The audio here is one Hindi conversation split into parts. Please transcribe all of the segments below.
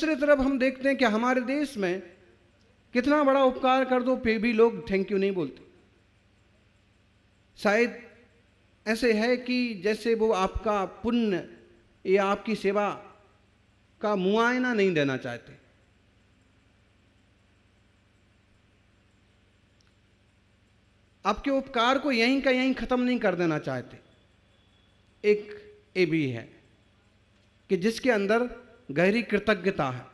दूसरी तरफ हम देखते हैं कि हमारे देश में कितना बड़ा उपकार कर दो फिर भी लोग थैंक यू नहीं बोलते। शायद ऐसे है कि जैसे वो आपका पुण्य या आपकी सेवा का मुआयना नहीं देना चाहते। आपके उपकार को यहीं का यहीं खत्म नहीं कर देना चाहते। एक ये भी है कि जिसके अंदर गहरी कृतज्ञता है,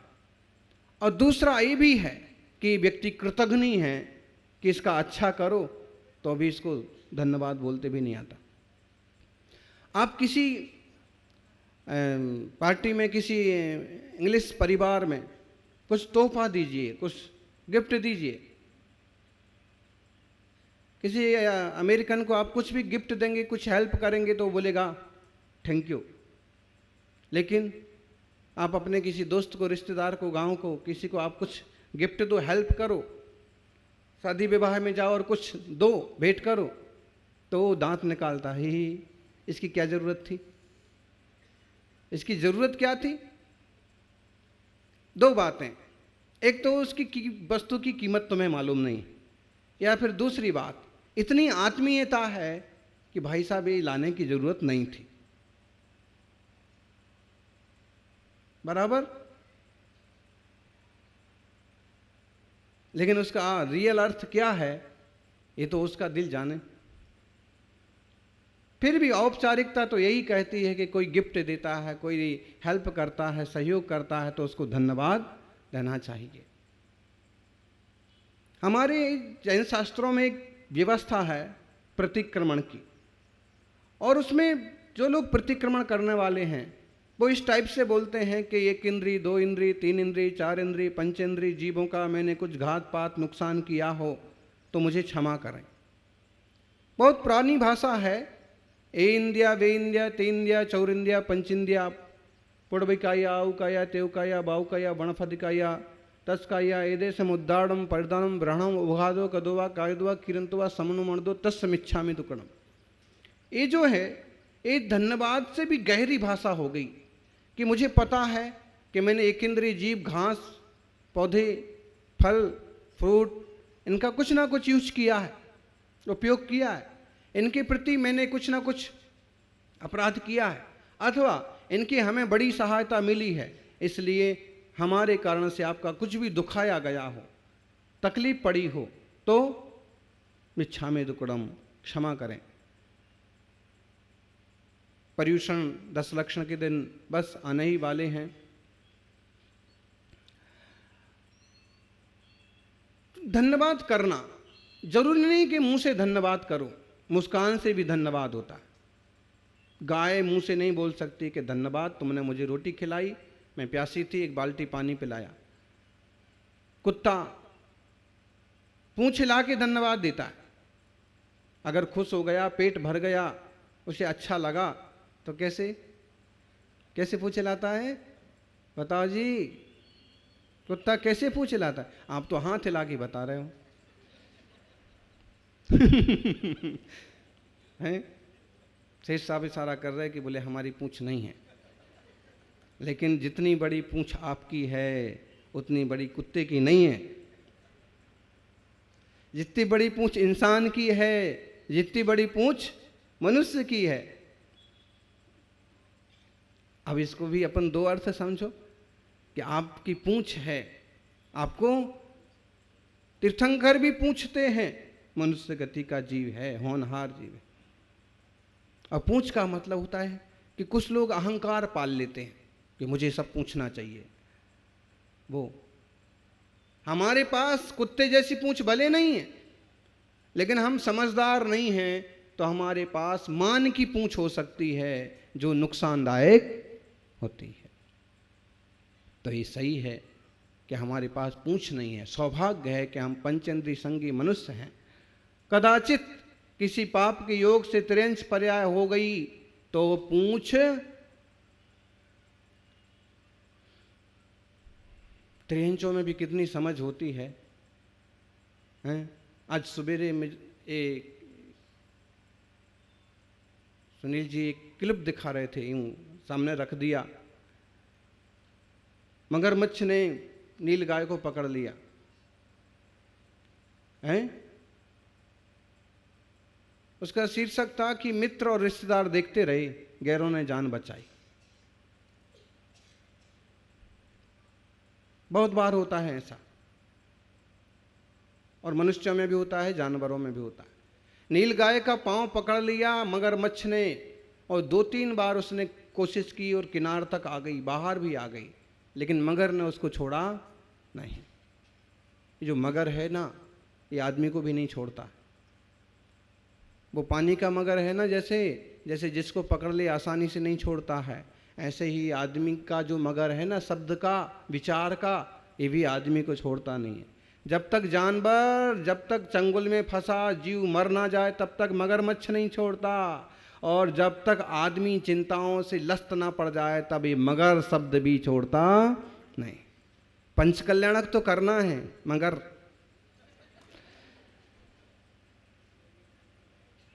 और दूसरा ये भी है कि व्यक्ति कृतज्ञ नहीं है कि इसका अच्छा करो तो अभी इसको धन्यवाद बोलते भी नहीं आता। आप किसी पार्टी में, किसी इंग्लिश परिवार में कुछ तोहफा दीजिए, कुछ गिफ्ट दीजिए। किसी अमेरिकन को आप कुछ भी गिफ्ट देंगे, कुछ हेल्प करेंगे तो वो बोलेगा थैंक यू। लेकिन आप अपने किसी दोस्त को, रिश्तेदार को, गांव को, किसी को आप कुछ गिफ्ट दो, हेल्प करो, शादी विवाह में जाओ और कुछ दो, भेंट करो, तो वो दांत निकालता है, ही इसकी क्या जरूरत थी, इसकी जरूरत क्या थी। दो बातें, एक तो उसकी वस्तु की कीमत तुम्हें मालूम नहीं, या फिर दूसरी बात इतनी आत्मीयता है कि भाई साहब ये लाने की जरूरत नहीं थी। बराबर। लेकिन उसका रियल अर्थ क्या है ये तो उसका दिल जाने। फिर भी औपचारिकता तो यही कहती है कि कोई गिफ्ट देता है, कोई हेल्प करता है, सहयोग करता है, तो उसको धन्यवाद देना चाहिए। हमारे जैन शास्त्रों में एक व्यवस्था है प्रतिक्रमण की, और उसमें जो लोग प्रतिक्रमण करने वाले हैं वो इस टाइप से बोलते हैं कि एक इंद्री, दो इंद्री, तीन इंद्री, चार इंद्री, पंचेंद्री जीवों का मैंने कुछ घात पात नुकसान किया हो तो मुझे क्षमा करें। बहुत पुरानी भाषा है। ए इंद्रिया, वे इंद्रिया, तीन इंद्रिया, चौर इंद्रिया, पंचेंद्रिया, पुड़बिकाया, औकाया, तेवकाया, बाउकाया, वणफदिकाया, तस्काया, एदे समुद्दाड़म, परिदानम, ब्रहणम, उभादो, कदोवा, कायदोवा, किरंतवा, समनु मर्दो, तस्समिच्छामि दुक्कड़म। ये जो है ये धन्यवाद से भी गहरी भाषा हो गई कि मुझे पता है कि मैंने एक इंद्रिय जीव, घास, पौधे, फल, फ्रूट, इनका कुछ ना कुछ यूज किया है, उपयोग किया है, इनके प्रति मैंने कुछ ना कुछ अपराध किया है, अथवा इनकी हमें बड़ी सहायता मिली है, इसलिए हमारे कारण से आपका कुछ भी दुखाया गया हो, तकलीफ पड़ी हो तो मिच्छामि दुक्कड़म, क्षमा करें। पर्युषण 10 लक्षण के दिन बस आने ही वाले हैं। धन्यवाद करना जरूरी नहीं कि मुंह से धन्यवाद करो, मुस्कान से भी धन्यवाद होता है। गाय मुंह से नहीं बोल सकती कि धन्यवाद तुमने मुझे रोटी खिलाई, मैं प्यासी थी, एक बाल्टी पानी पिलाया। कुत्ता पूंछ हिला के धन्यवाद देता है। अगर खुश हो गया, पेट भर गया, उसे अच्छा लगा तो कैसे कैसे पूछ हिलाता है, बताओ जी। कुत्ता कैसे पूछ हिलाता है? आप तो हाथ हिला के बता रहे हो। हैं? शेष साहब इशारा कर रहे हैं कि बोले हमारी पूंछ नहीं है, लेकिन जितनी बड़ी पूंछ आपकी है उतनी बड़ी कुत्ते की नहीं है। जितनी बड़ी पूंछ इंसान की है, जितनी बड़ी पूंछ मनुष्य की है। अब इसको भी अपन दो अर्थ समझो कि आपकी पूंछ है, आपको तीर्थंकर भी पूछते हैं, मनुष्य गति का जीव है, होनहार जीव है। और पूंछ का मतलब होता है कि कुछ लोग अहंकार पाल लेते हैं कि मुझे सब पूछना चाहिए। वो हमारे पास कुत्ते जैसी पूंछ भले नहीं है, लेकिन हम समझदार नहीं हैं तो हमारे पास मान की पूंछ हो सकती है जो नुकसानदायक होती है। तो ये सही है कि हमारे पास पूंछ नहीं है। सौभाग्य है कि हम पंचेंद्रिय संगी मनुष्य हैं। कदाचित किसी पाप के योग से त्रिंश पर्याय हो गई तो वो पूंछ त्रिंचों में भी कितनी समझ होती है, हैं? आज सवेरे में सुनील जी एक क्लिप दिखा रहे थे, यूं सामने रख दिया। मगरमच्छ ने नीलगाय को पकड़ लिया है। उसका शीर्षक था कि मित्र और रिश्तेदार देखते रहे, गैरों ने जान बचाई। बहुत बार होता है ऐसा, और मनुष्यों में भी होता है, जानवरों में भी होता है। नीलगाय का पांव पकड़ लिया मगरमच्छ ने, और 2-3 बार उसने कोशिश की और किनार तक आ गई, बाहर भी आ गई, लेकिन मगर ने उसको छोड़ा नहीं। ये जो मगर है ना, ये आदमी को भी नहीं छोड़ता। वो पानी का मगर है ना, जैसे जिसको पकड़ ले आसानी से नहीं छोड़ता है, ऐसे ही आदमी का जो मगर है ना, शब्द का, विचार का, ये भी आदमी को छोड़ता नहीं है। जब तक चंगुल में फंसा जीव मर ना जाए, तब तक मगरमच्छ नहीं छोड़ता, और जब तक आदमी चिंताओं से लस्त ना पड़ जाए, तब ये मगर शब्द भी छोड़ता नहीं। पंचकल्याणक तो करना है, मगर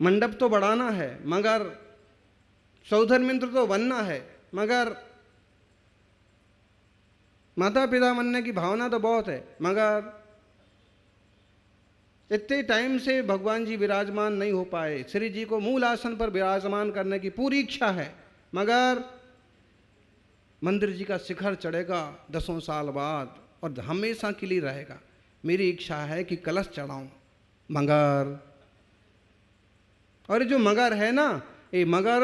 मंडप तो बढ़ाना है, मगर सौधर्मित्र तो बनना है, मगर माता पिता बनने की भावना तो बहुत है, मगर इतने टाइम से भगवान जी विराजमान नहीं हो पाए। श्री जी को मूल आसन पर विराजमान करने की पूरी इच्छा है, मगर मंदिर जी का शिखर चढ़ेगा 10 साल बाद और हमेशा के लिए रहेगा। मेरी इच्छा है कि कलश चढ़ाऊं, मगर, और जो मगर है ना, ये मगर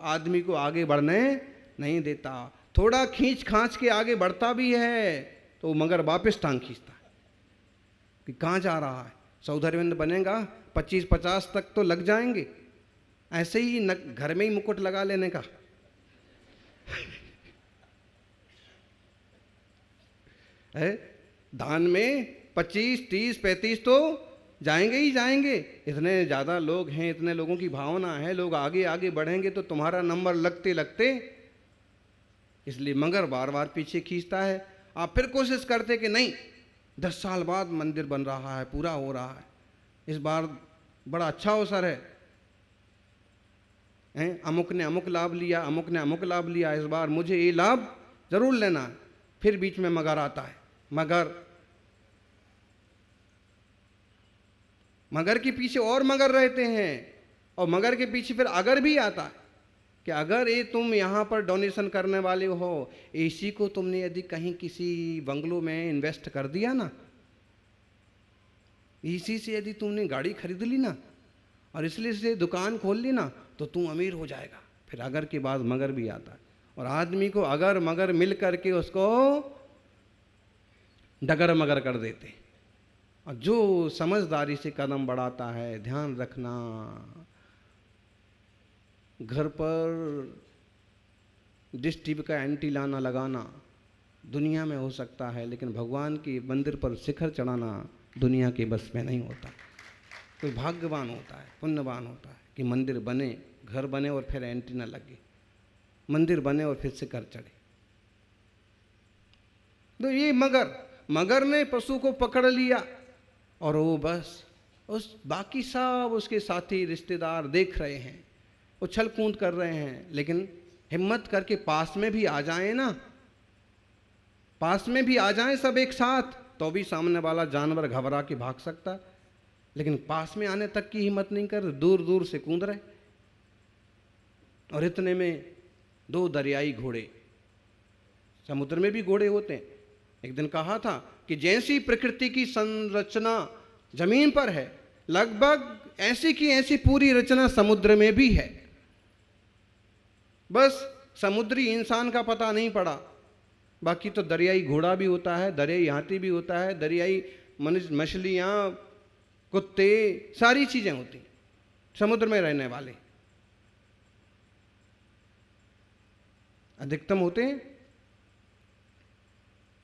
आदमी को आगे बढ़ने नहीं देता। थोड़ा खींच खांच के आगे बढ़ता भी है तो मगर वापस टांग खींचता है कि कहाँ जा रहा है। सौधर्मेंद्र बनेगा, 25-50 तक तो लग जाएंगे, ऐसे ही घर में ही मुकुट लगा लेने का। है दान में 25, 30, 35 तो जाएंगे ही जाएंगे। इतने ज़्यादा लोग हैं, इतने लोगों की भावना है, लोग आगे आगे बढ़ेंगे तो तुम्हारा नंबर लगते लगते, इसलिए मगर बार बार पीछे खींचता है। आप फिर कोशिश करते कि नहीं, 10 साल बाद मंदिर बन रहा है, पूरा हो रहा है, इस बार बड़ा अच्छा अवसर है, अमुक ने अमुक लाभ लिया, अमुक ने अमुक लाभ लिया, इस बार मुझे ये लाभ जरूर लेना है। फिर बीच में मगर आता है, मगर के पीछे और मगर रहते हैं, और मगर के पीछे फिर अगर भी आता है कि अगर ये तुम यहाँ पर डोनेशन करने वाले हो, इसी को तुमने यदि कहीं किसी बंगलो में इन्वेस्ट कर दिया ना, इसी से यदि तुमने गाड़ी खरीद ली ना, और इसलिए से दुकान खोल ली ना, तो तू अमीर हो जाएगा। फिर अगर के बाद मगर भी आता है, और आदमी को अगर मगर मिल करके उसको डगर मगर कर देते। और जो समझदारी से कदम बढ़ाता है, ध्यान रखना, घर पर डिश टीवी का एंटीना लगाना दुनिया में हो सकता है, लेकिन भगवान के मंदिर पर शिखर चढ़ाना दुनिया के बस में नहीं होता। कोई भाग्यवान होता है, पुण्यवान होता है कि मंदिर बने, घर बने और फिर एंटीना लगे, मंदिर बने और फिर शिखर चढ़े। तो ये मगर ने पशु को पकड़ लिया, और वो बस उस बाकी सब उसके साथी रिश्तेदार देख रहे हैं, उछल कूद कर रहे हैं, लेकिन हिम्मत करके पास में भी आ जाएं ना, पास में भी आ जाएं सब एक साथ, तो भी सामने वाला जानवर घबरा के भाग सकता, लेकिन पास में आने तक की हिम्मत नहीं कर, दूर दूर से कूद रहे। और इतने में 2 दरियाई घोड़े, समुद्र में भी घोड़े होते हैं, एक दिन कहा था कि जैसी प्रकृति की संरचना जमीन पर है, लगभग ऐसी की ऐसी पूरी रचना समुद्र में भी है। बस समुद्री इंसान का पता नहीं पड़ा, बाकी तो दरियाई घोड़ा भी होता है, दरियाई हाथी भी होता है, दरियाई मछलियाँ, कुत्ते, सारी चीजें होती समुद्र में रहने वाले, अधिकतम होते हैं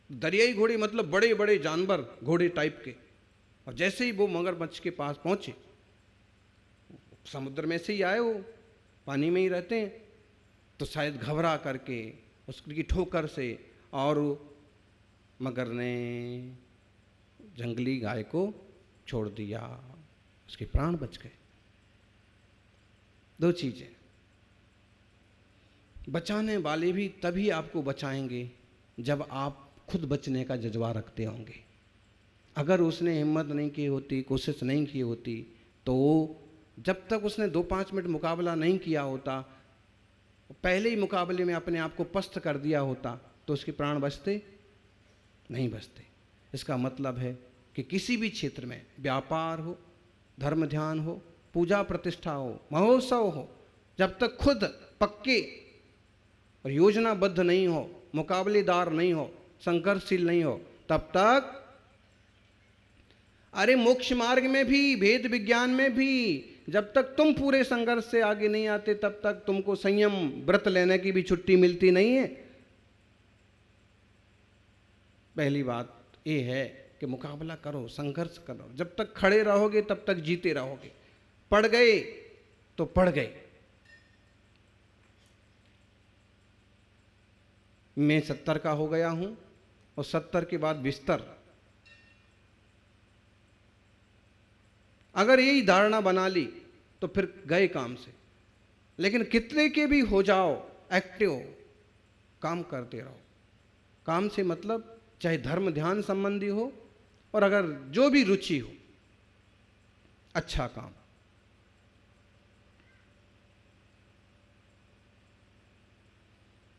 दरियाई घोड़े, मतलब बड़े बड़े जानवर घोड़े टाइप के। और जैसे ही वो मगरमच्छ के पास पहुंचे, समुद्र में से ही आए, वो पानी में ही रहते हैं, तो शायद घबरा करके उसकी ठोकर से, और मगर ने जंगली गाय को छोड़ दिया, उसके प्राण बच गए। 2 चीजें, बचाने वाले भी तभी आपको बचाएंगे जब आप खुद बचने का जज्बा रखते होंगे। अगर उसने हिम्मत नहीं की होती, कोशिश नहीं की होती, तो जब तक उसने 2-5 मिनट मुकाबला नहीं किया होता, पहले ही मुकाबले में अपने आप को पस्त कर दिया होता, तो उसके प्राण बचते नहीं बचते। इसका मतलब है कि किसी भी क्षेत्र में, व्यापार हो, धर्म ध्यान हो, पूजा प्रतिष्ठा हो, महोत्सव हो, जब तक खुद पक्के और योजनाबद्ध नहीं हो, मुकाबलेदार नहीं हो, संघर्षशील नहीं हो, तब तक, अरे मोक्ष मार्ग में भी, वेद विज्ञान में भी, जब तक तुम पूरे संघर्ष से आगे नहीं आते, तब तक तुमको संयम व्रत लेने की भी छुट्टी मिलती नहीं है। पहली बात यह है कि मुकाबला करो, संघर्ष करो। जब तक खड़े रहोगे तब तक जीते रहोगे। पड़ गए तो पड़ गए। मैं 70 का हो गया हूं और 70 के बाद बिस्तर। अगर यही धारणा बना ली तो फिर गए काम से। लेकिन कितने के भी हो जाओ, एक्टिव हो, काम करते रहो। काम से मतलब चाहे धर्म ध्यान संबंधी हो, और अगर जो भी रुचि हो, अच्छा काम।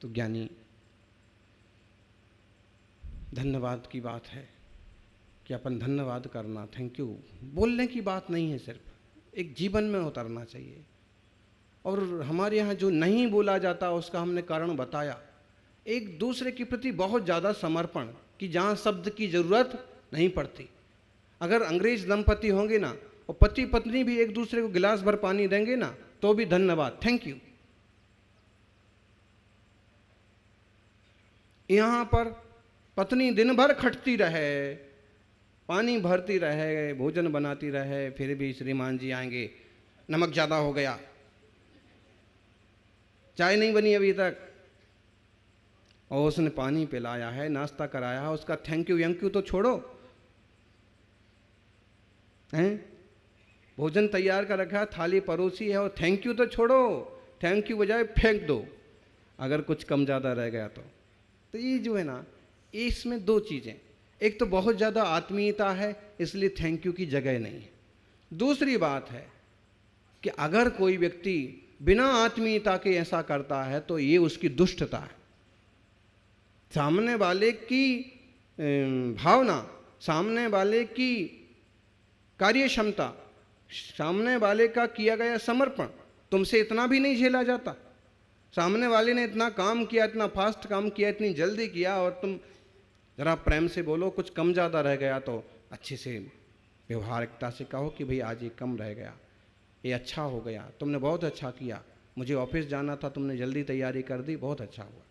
तो ज्ञानी, धन्यवाद की बात है कि अपन धन्यवाद करना, थैंक यू बोलने की बात नहीं है, सिर्फ एक जीवन में उतरना चाहिए। और हमारे यहाँ जो नहीं बोला जाता उसका हमने कारण बताया। एक दूसरे के प्रति बहुत ज़्यादा समर्पण, कि जहाँ शब्द की ज़रूरत नहीं पड़ती। अगर अंग्रेज दंपति होंगे ना, और पति पत्नी भी एक दूसरे को गिलास भर पानी देंगे ना, तो भी धन्यवाद, थैंक यू। यहाँ पर पत्नी दिन भर खटती रहे, पानी भरती रहे, भोजन बनाती रहे, फिर भी श्रीमान जी आएंगे, नमक ज़्यादा हो गया, चाय नहीं बनी अभी तक, और उसने पानी पिलाया है, नाश्ता कराया है, उसका थैंक यू यंक यू तो छोड़ो, हैं? भोजन तैयार कर रखा है, थाली परोसी है, और थैंक यू तो छोड़ो, थैंक यू बजाय फेंक दो अगर कुछ कम ज़्यादा रह गया तो ये जो है ना, इसमें दो चीज़ें, एक तो बहुत ज़्यादा आत्मीयता है, इसलिए थैंक यू की जगह नहीं है। दूसरी बात है कि अगर कोई व्यक्ति बिना आत्मीयता के ऐसा करता है तो ये उसकी दुष्टता है। सामने वाले की भावना, सामने वाले की कार्य क्षमता, सामने वाले का किया गया समर्पण तुमसे इतना भी नहीं झेला जाता। सामने वाले ने इतना काम किया, इतना फास्ट काम किया, इतनी जल्दी किया, और तुम ज़रा प्रेम से बोलो, कुछ कम ज़्यादा रह गया तो अच्छे से व्यवहारिकता से कहो कि भाई आज ये कम रह गया, ये अच्छा हो गया, तुमने बहुत अच्छा किया, मुझे ऑफिस जाना था, तुमने जल्दी तैयारी कर दी, बहुत अच्छा हुआ।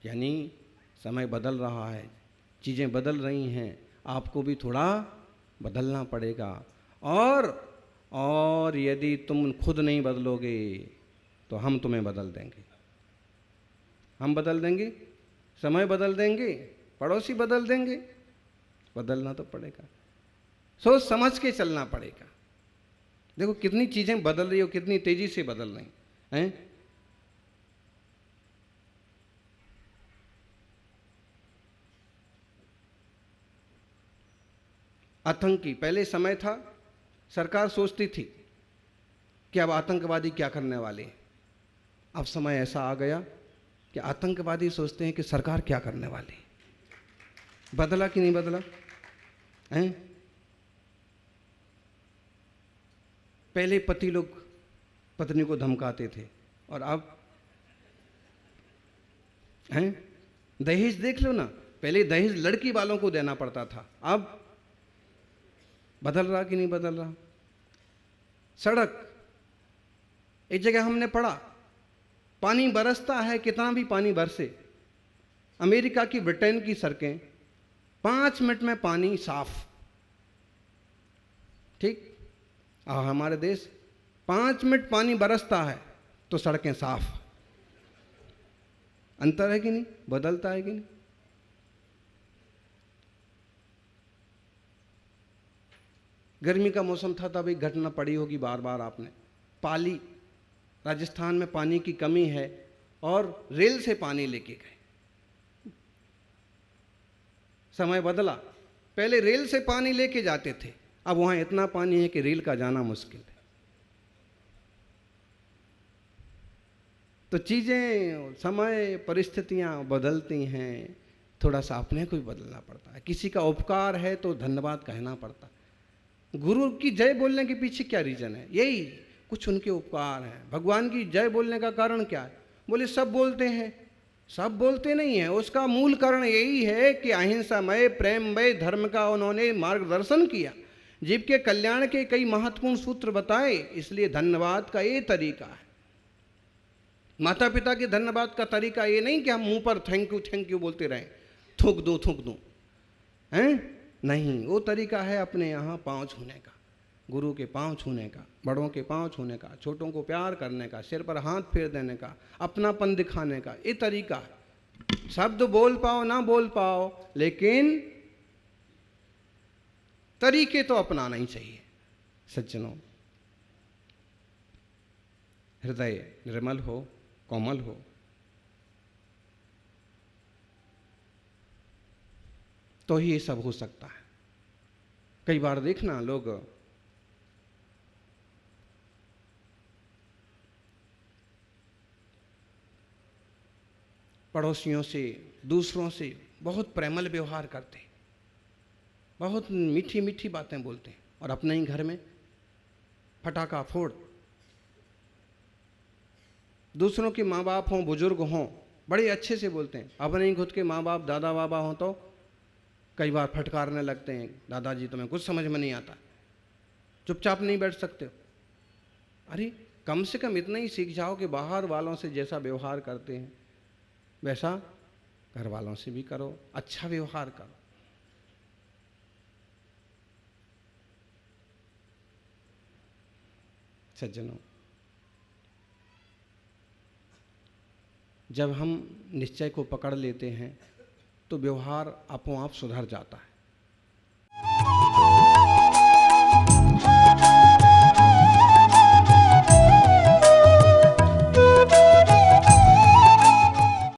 यानी समय बदल रहा है, चीज़ें बदल रही हैं, आपको भी थोड़ा बदलना पड़ेगा। और यदि तुम खुद नहीं बदलोगे तो हम तुम्हें बदल देंगे। हम बदल देंगे, समय बदल देंगे, पड़ोसी बदल देंगे। बदलना तो पड़ेगा, सोच समझ के चलना पड़ेगा। देखो कितनी चीज़ें बदल रही हो, कितनी तेजी से बदल रही हैं। आतंकी, पहले समय था सरकार सोचती थी कि अब आतंकवादी क्या करने वाले हैं। अब समय ऐसा आ गया कि आतंकवादी सोचते हैं कि सरकार क्या करने वाली है। बदला कि नहीं बदला हैं? पहले पति लोग पत्नी को धमकाते थे, और अब हैं? दहेज देख लो ना, पहले दहेज लड़की वालों को देना पड़ता था, अब बदल रहा कि नहीं बदल रहा। सड़क, एक जगह हमने पढ़ा, पानी बरसता है, कितना भी पानी बरसे, अमेरिका की, ब्रिटेन की सड़कें 5 मिनट में पानी साफ, ठीक। और हमारे देश 5 मिनट पानी बरसता है तो सड़कें साफ। अंतर है कि नहीं, बदलता है कि नहीं। गर्मी का मौसम था, तब एक घटना पड़ी होगी बार बार आपने, पाली राजस्थान में पानी की कमी है और रेल से पानी लेके गए। समय बदला, पहले रेल से पानी लेके जाते थे, अब वहाँ इतना पानी है कि रेल का जाना मुश्किल है। तो चीज़ें, समय, परिस्थितियाँ बदलती हैं, थोड़ा सा अपने को भी बदलना पड़ता है। किसी का उपकार है तो धन्यवाद कहना पड़ता है। गुरु की जय बोलने के पीछे क्या रीज़न है? यही कुछ उनके उपकार हैं। भगवान की जय बोलने का कारण क्या है? बोले सब बोलते हैं, सब बोलते नहीं हैं। उसका मूल कारण यही है कि अहिंसामय, प्रेममय धर्म का उन्होंने मार्गदर्शन किया, जीव के कल्याण के कई महत्वपूर्ण सूत्र बताए। इसलिए धन्यवाद का ये तरीका है। माता पिता के धन्यवाद का तरीका ये नहीं कि हम मुंह पर थैंक यू बोलते रहें, थूक दूं हैं, नहीं। वो तरीका है अपने यहाँ पाँव छूने का, गुरु के पाँव छूने का, बड़ों के पाँव छूने का, छोटों को प्यार करने का, सिर पर हाथ फेर देने का, अपनापन दिखाने का, ये तरीका है। शब्द बोल पाओ ना बोल पाओ, लेकिन तरीके तो अपनाना ही चाहिए। सज्जनों, हृदय निर्मल हो, कोमल हो, तो ही ये सब हो सकता है। कई बार देखना, लोग पड़ोसियों से, दूसरों से बहुत प्रेमल व्यवहार करते, बहुत मीठी मीठी बातें बोलते हैं, और अपने ही घर में फटाका फोड़। दूसरों के माँ बाप हों, बुजुर्ग हों, बड़े अच्छे से बोलते हैं। अपने ही खुद के माँ बाप, दादा बाबा हों तो कई बार फटकारने लगते हैं, दादाजी तुम्हें कुछ समझ में नहीं आता, चुपचाप नहीं बैठ सकते हो। अरे कम से कम इतना ही सीख जाओ कि बाहर वालों से जैसा व्यवहार करते हैं वैसा घर वालों से भी करो, अच्छा व्यवहार करो। सज्जनों, जब हम निश्चय को पकड़ लेते हैं तो व्यवहार आपो आप सुधर जाता है।